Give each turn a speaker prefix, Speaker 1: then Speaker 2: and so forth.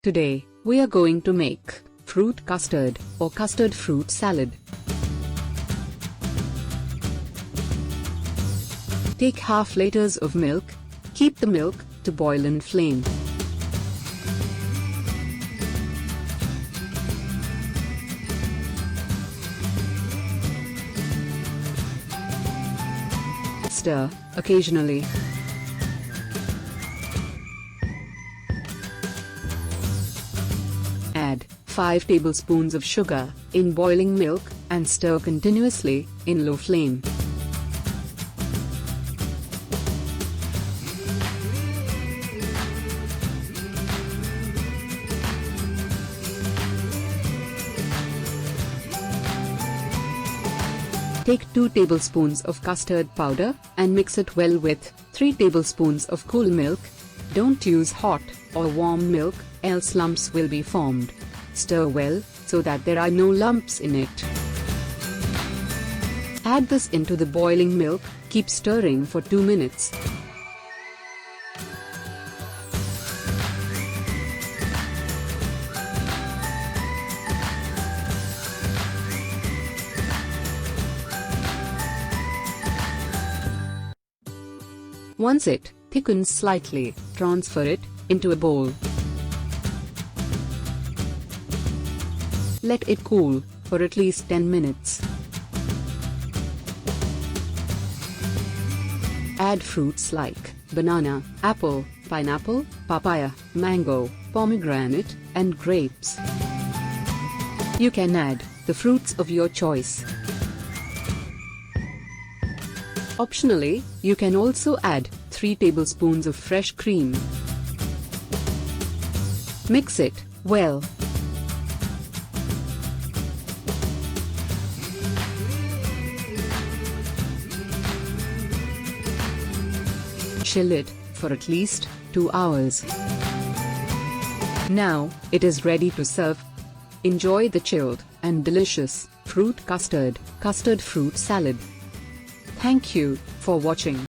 Speaker 1: Today, we are going to make fruit custard or custard fruit salad. Take half liters of milk. Keep the milk to boiling flame. Stir occasionally. Add 5 tablespoons of sugar in boiling milk and stir continuously in low flame. Take 2 tablespoons of custard powder and mix it well with 3 tablespoons of cool milk. Don't use hot or warm milk, else lumps will be formed. Stir well so that there are no lumps in it. Add this into the boiling milk. Keep stirring for 2 minutes. Once it thickens slightly, transfer it into a bowl. Let it cool for at least 10 minutes. Add fruits like banana, apple, pineapple, papaya, mango, pomegranate, and grapes. You can add the fruits of your choice. Optionally, you can also add 3 tablespoons of fresh cream. Mix it well. Chill it for at least 2 hours. Now, it is ready to serve. Enjoy the chilled and delicious fruit custard fruit salad. Thank you for watching.